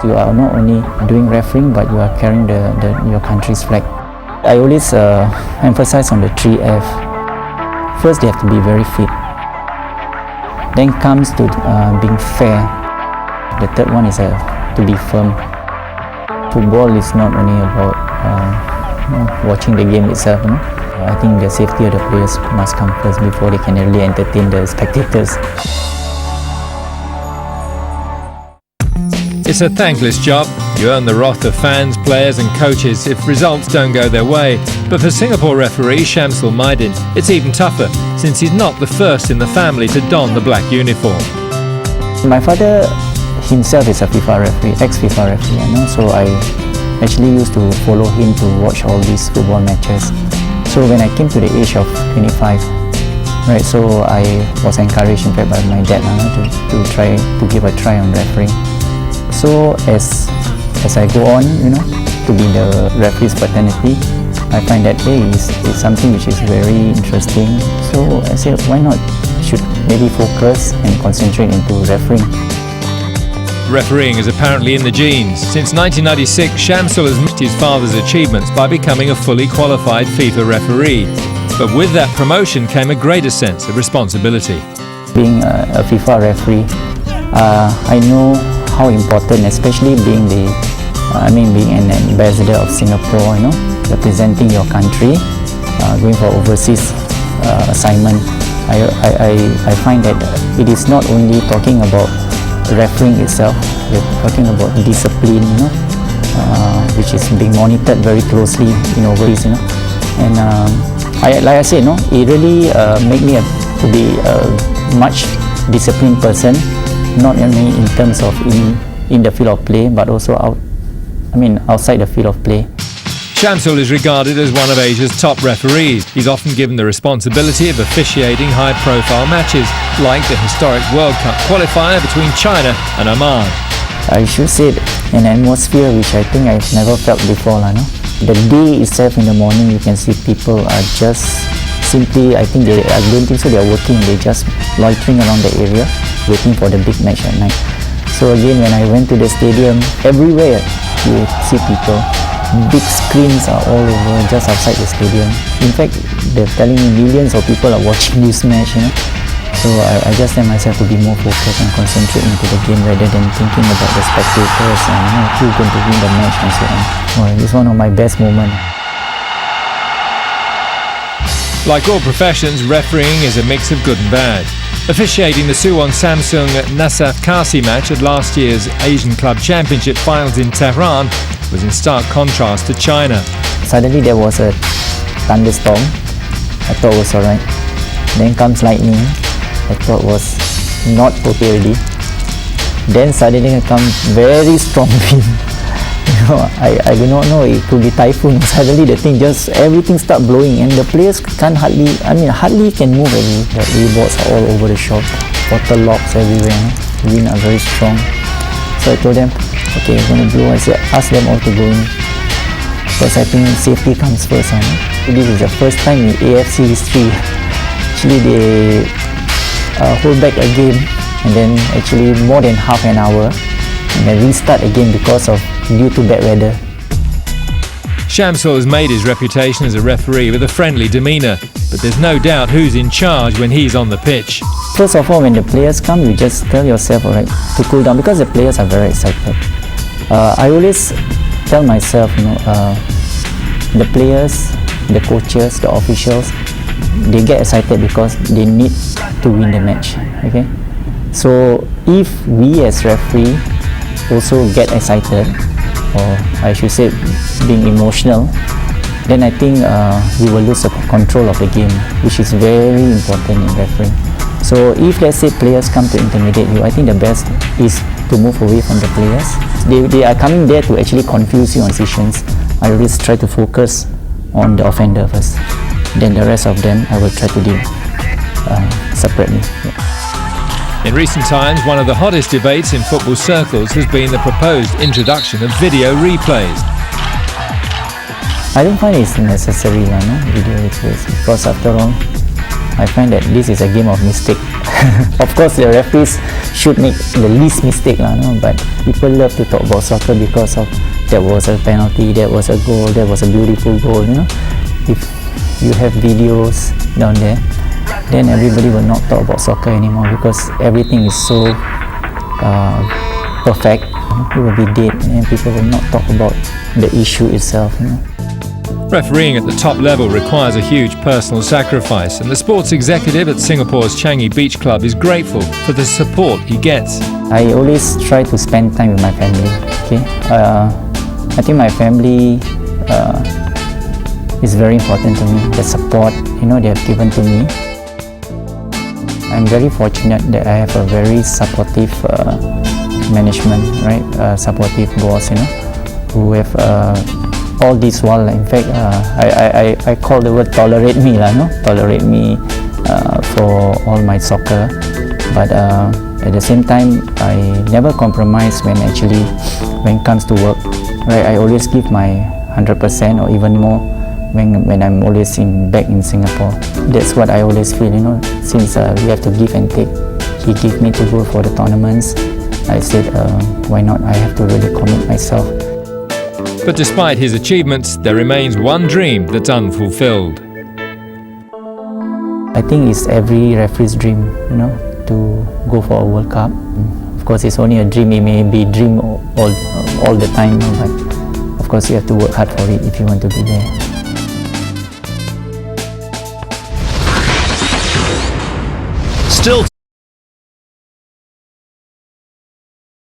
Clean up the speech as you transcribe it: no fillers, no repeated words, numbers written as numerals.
You are not only doing refereeing, but you are carrying your country's flag. I always emphasize on the 3F. First, they have to be very fit. Then comes to being fair. The third one is to be firm. Football is not only about watching the game itself. I think the safety of the players must come first before they can really entertain the spectators. It's a thankless job. You earn the wrath of fans, players and coaches if results don't go their way. But for Singapore referee Shamsul Maidin, it's even tougher since he's not the first in the family to don the black uniform. My father himself is a FIFA referee, ex-FIFA referee, so I actually used to follow him to watch all these football matches. So when I came to the age of 25, right, so I was encouraged in fact by my dad to try to give a try on refereeing. So as I go on, to be the referee's fraternity, I find that it's something which is very interesting. So I said, why not? Should maybe focus and concentrate into refereeing. Refereeing is apparently in the genes. Since 1996, Shamsul has met his father's achievements by becoming a fully qualified FIFA referee. But with that promotion came a greater sense of responsibility. Being a FIFA referee, I know how important, especially being being an ambassador of Singapore, representing your country, going for overseas assignment. I find that it is not only talking about refereeing itself, we're talking about discipline, which is being monitored very closely in overseas, and like I said, it really made me to be a much disciplined person. Not only in terms of in the field of play, but also outside the field of play. Shamsul is regarded as one of Asia's top referees. He's often given the responsibility of officiating high-profile matches, like the historic World Cup qualifier between China and Oman. I should say an atmosphere which I think I've never felt before. The day itself in the morning, you can see people are just simply, I don't think so they are working, they're just loitering around the area, waiting for the big match at night. So again, when I went to the stadium, everywhere you see people. Big screens are all over just outside the stadium. In fact, they're telling me millions of people are watching this match, So I just tell myself to be more focused and concentrate into the game rather than thinking about the spectators and who's going to win the match and so on. Well, it's one of my best moments. Like all professions, refereeing is a mix of good and bad. Officiating the Suwon Samsung Nasaf Kasi match at last year's Asian Club Championship finals in Tehran was in stark contrast to China. Suddenly there was a thunderstorm. I thought it was alright. Then comes lightning. I thought it was not okay already. Then suddenly comes very strong wind. I do not know, it could be typhoon. Suddenly the thing everything start blowing and the players can't hardly can move. The reboards are all over the shop, bottle locks everywhere. Wind are very strong. So I told them, okay, I'm going to blow. I said, ask them all to go in. Because I think safety comes first. This is the first time in AFC history. Actually, they hold back a game and then actually more than half an hour and then restart again due to bad weather. Shamsul has made his reputation as a referee with a friendly demeanour, but there's no doubt who's in charge when he's on the pitch. First of all, when the players come, you just tell yourself, alright, to cool down because the players are very excited. I always tell myself, the players, the coaches, the officials, they get excited because they need to win the match. Okay, so if we as referee also get excited, or I should say being emotional, then I think we will lose the control of the game, which is very important in refereeing. So if let's say players come to intimidate you, I think the best is to move away from the players. They are coming there to actually confuse you on decisions. I always try to focus on the offender first. Then the rest of them I will try to deal separately. Yeah. In recent times, one of the hottest debates in football circles has been the proposed introduction of video replays. I don't find it's necessary, video replays, because after all, I find that this is a game of mistake. Of course, the referees should make the least mistake, no? But people love to talk about soccer because of there was a penalty, there was a goal, there was a beautiful goal. If you have videos down there, then everybody will not talk about soccer anymore because everything is so perfect. It will be dead and people will not talk about the issue itself. Refereeing at the top level requires a huge personal sacrifice, and the sports executive at Singapore's Changi Beach Club is grateful for the support he gets. I always try to spend time with my family. Okay, I think my family is very important to me. The support they have given to me. I'm very fortunate that I have a very supportive management, right? Supportive boss, who have all this while. In fact, I call the word tolerate me, tolerate me for all my soccer. But at the same time, I never compromise when it comes to work. Right? I always give my 100% or even more when I'm always back in Singapore. That's what I always feel, since we have to give and take. He gave me to go for the tournaments. I said, why not? I have to really commit myself. But despite his achievements, there remains one dream that's unfulfilled. I think it's every referee's dream, to go for a World Cup. Of course, it's only a dream. It may be a dream all the time, but of course you have to work hard for it if you want to be there. Still